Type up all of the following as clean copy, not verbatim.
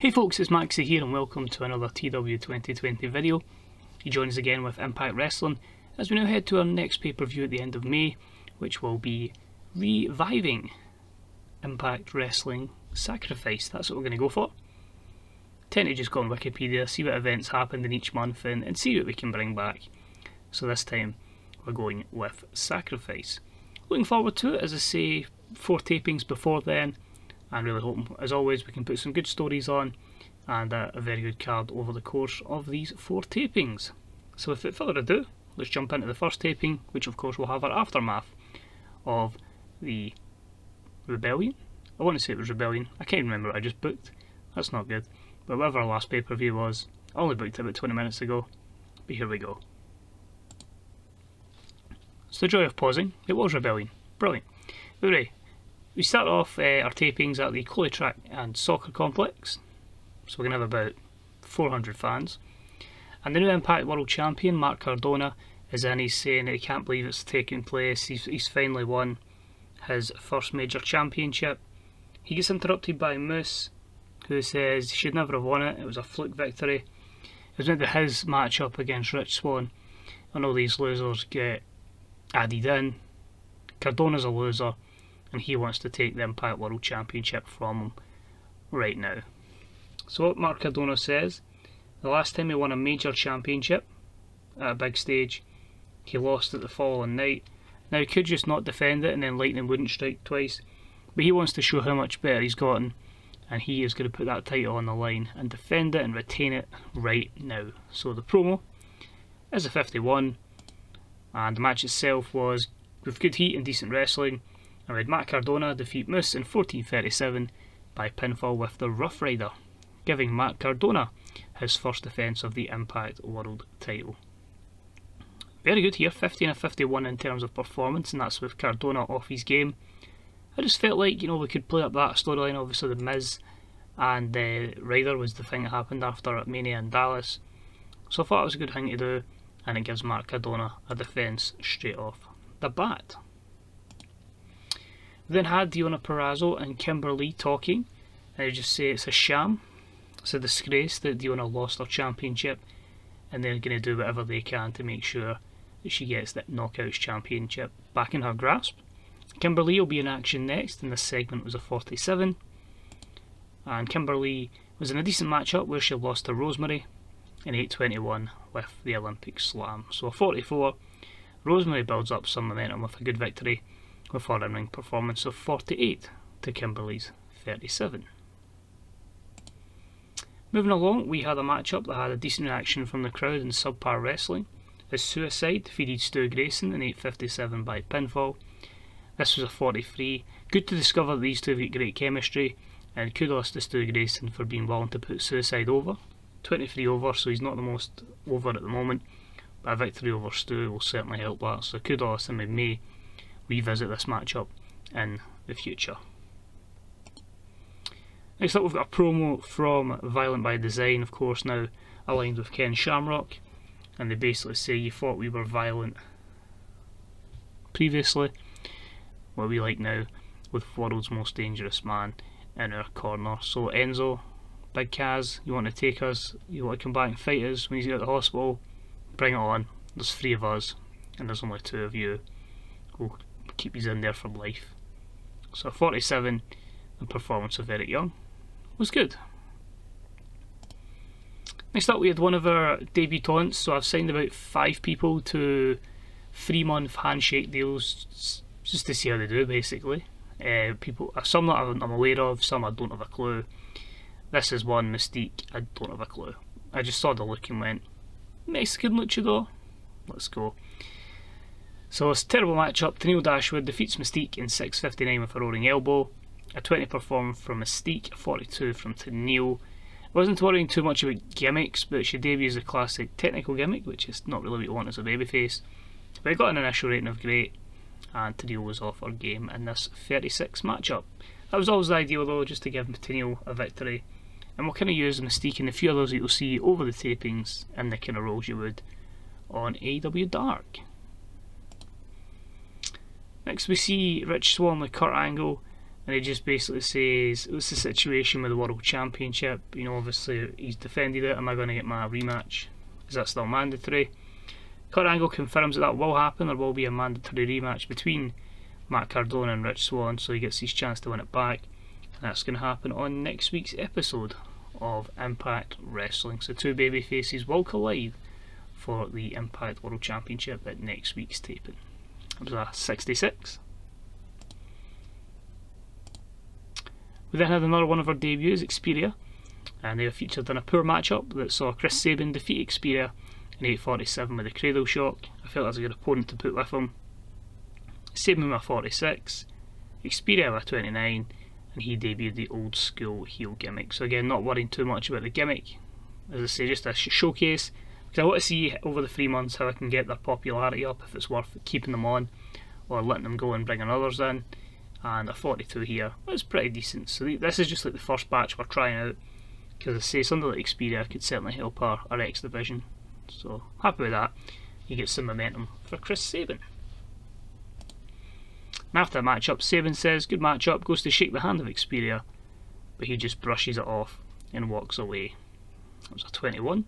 Hey folks, it's Maxie here and welcome to another TEW2020 video. You join us again with Impact Wrestling as we now head to our next pay-per-view at the end of May, which will be reviving Impact Wrestling Sacrifice. That's what we're going to go for. Tend to just go on Wikipedia, see what events happened in each month and see what we can bring back. So this time we're going with Sacrifice. Looking forward to it, as I say, 4 tapings before then. And really hoping, as always, we can put some good stories on and a very good card over the course of these 4 tapings. So without further ado, let's jump into the first taping, which of course will have our aftermath of the Rebellion. I want to say it was Rebellion, I can't remember what I just booked, that's not good. But whatever our last pay-per-view was, I only booked it about 20 minutes ago, but here we go. It's the joy of pausing, it was Rebellion, brilliant. Hooray! We start off our tapings at the Chloe Track and Soccer Complex, so we're going to have about 400 fans. And the new Impact World Champion, Mark Cardona, is in. He's saying that he can't believe it's taking place. He's finally won his first major championship. He gets interrupted by Moose, who says he should never have won it. It was a fluke victory. It was maybe his matchup against Rich Swann, and all these losers get added in. Cardona's a loser, and he wants to take the Impact World Championship from him right now. So what Mark Cardona says, the last time he won a major championship at a big stage, he lost it the following night. Now he could just not defend it and then lightning wouldn't strike twice, but he wants to show how much better he's gotten, and he is going to put that title on the line and defend it and retain it right now. So the promo is a 51, and the match itself was with good heat and decent wrestling. And we had Matt Cardona defeat Moose in 14:37 by pinfall with the Rough Rider, giving Matt Cardona his first defence of the Impact World title. Very good here, 50 and a 51 in terms of performance, and that's with Cardona off his game. I just felt like, we could play up that storyline. Obviously the Miz and Ryder was the thing that happened after Mania in Dallas, so I thought it was a good thing to do, and it gives Matt Cardona a defence straight off the bat. We then had Deonna Purrazzo and Kimberly talking, and they just say it's a sham, it's a disgrace that Deonna lost her championship, and they're going to do whatever they can to make sure that she gets that Knockouts championship back in her grasp. Kimberly will be in action next, and this segment was a 47, and Kimberly was in a decent matchup where she lost to Rosemary in 8:21 with the Olympic Slam. So a 44, Rosemary builds up some momentum with a good victory, with her in-ring performance of 48 to Kimberly's 37. Moving along, we had a matchup that had a decent reaction from the crowd in subpar wrestling, as Suicide defeated Stu Grayson in 8:57 by pinfall. This was a 43. Good to discover that these two have got great chemistry, and kudos to Stu Grayson for being willing to put Suicide over. 23 over, so he's not the most over at the moment, but a victory over Stu will certainly help that, so kudos, and we may revisit this matchup in the future. Next up, we've got a promo from Violent by Design, of course now aligned with Ken Shamrock, and they basically say, you thought we were violent previously, what we like now, with World's Most Dangerous Man in our corner. So Enzo, Big Kaz, you want to take us, you want to come back and fight us when he's at the hospital, bring it on. There's 3 of us and there's only 2 of you. We'll keep you in there for life. So 47, the performance of Eric Young was good. Next up, we had one of our debutantes. So I've signed about 5 people to 3-month handshake deals just to see how they do, basically. Some that I'm aware of, some I don't have a clue. This is one, Mystique, I don't have a clue. I just saw the look and went, Mexican luchador, let's go. So it's a terrible matchup. Tennille Dashwood defeats Mystique in 6:59 with a rolling elbow. A 20 performance from Mystique, a 42 from Tennille. I wasn't worrying too much about gimmicks, but she debuts a classic technical gimmick, which is not really what you want as a babyface. But I got an initial rating of great, and Tennille was off her game in this 36 matchup. That was always the ideal though, just to give Tennille a victory. And we'll kind of use Mystique and a few others that you'll see over the tapings in the kind of roles you would on AEW Dark. Next we see Rich Swann with Kurt Angle and he just basically says, what's the situation with the World Championship? You know, obviously he's defended it. Am I going to get my rematch? Is that still mandatory? Kurt Angle confirms that will happen. There will be a mandatory rematch between Matt Cardona and Rich Swann, so he gets his chance to win it back. And that's going to happen on next week's episode of Impact Wrestling. So two baby faces will collide for the Impact World Championship at next week's taping. It was a 66. We then had another one of our debuts, X-Peria, and they were featured in a poor matchup that saw Chris Sabin defeat X-Peria in 8:47 with a cradle shock. I felt it was a good opponent to put with him. Sabin with a 46, X-Peria with a 29, and he debuted the old school heel gimmick. So again, not worrying too much about the gimmick. As I say, just a showcase, because I want to see over the 3 months how I can get their popularity up, if it's worth keeping them on or letting them go and bringing others in. And a 42 here was pretty decent. So this is just like the first batch we're trying out, because I say something like X-Peria could certainly help our X division. So happy with that. You get some momentum for Chris Sabin. And after the matchup, Sabin says, good matchup, goes to shake the hand of X-Peria, but he just brushes it off and walks away. That was a 21.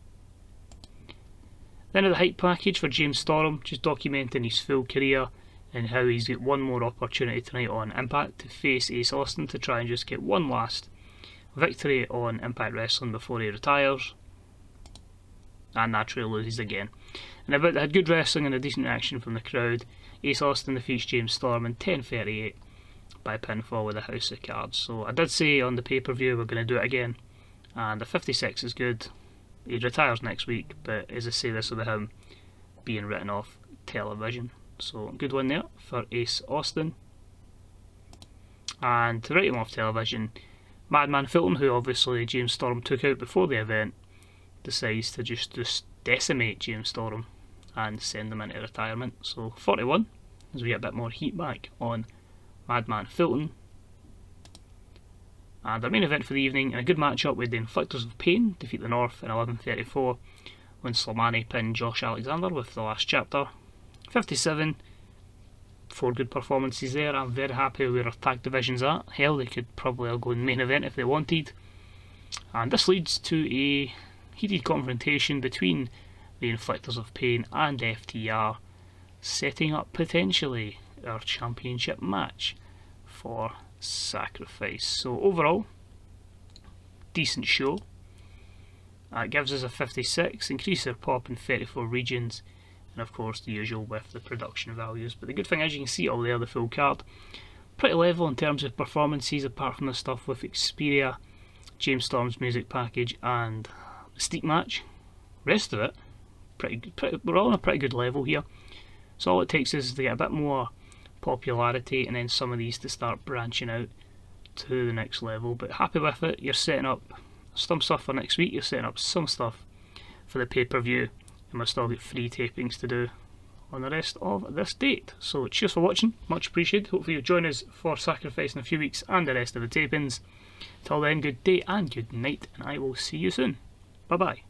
Then the hype package for James Storm, just documenting his full career and how he's got one more opportunity tonight on Impact to face Ace Austin to try and just get one last victory on Impact Wrestling before he retires, and naturally loses again. And about had good wrestling and a decent reaction from the crowd. Ace Austin defeats James Storm in 10:38 by pinfall with a house of cards. So I did say on the pay-per-view we're going to do it again, and the 56 is good. He retires next week, but as I say, this will be him being written off television. So good one there for Ace Austin. And to write him off television, Madman Fulton, who obviously James Storm took out before the event, decides to just decimate James Storm and send him into retirement. So 41, as we get a bit more heat back on Madman Fulton. And our main event for the evening, and a good matchup with the Inflictors of Pain defeat the North in 11:34 when Slamani pinned Josh Alexander with the last chapter. 57, 4 good performances there. I'm very happy where our tag division's at. Hell, they could probably all go in the main event if they wanted. And this leads to a heated confrontation between the Inflictors of Pain and FTR, setting up potentially our championship match for Sacrifice. So overall, decent show. It gives us a 56, increase our pop in 34 regions, and of course the usual with the production values. But the good thing is you can see it all there, the full card. Pretty level in terms of performances, apart from the stuff with X-Peria, James Storm's music package and Mystique match. Rest of it, we're all on a pretty good level here. So all it takes is to get a bit more popularity, and then some of these to start branching out to the next level. But happy with it. You're setting up some stuff for next week, you're setting up some stuff for the pay-per-view, and we've still got 3 tapings to do on the rest of this date. So cheers for watching, much appreciated. Hopefully you'll join us for Sacrifice in a few weeks and the rest of the tapings. Till then, good day and good night, and I will see you soon. Bye bye.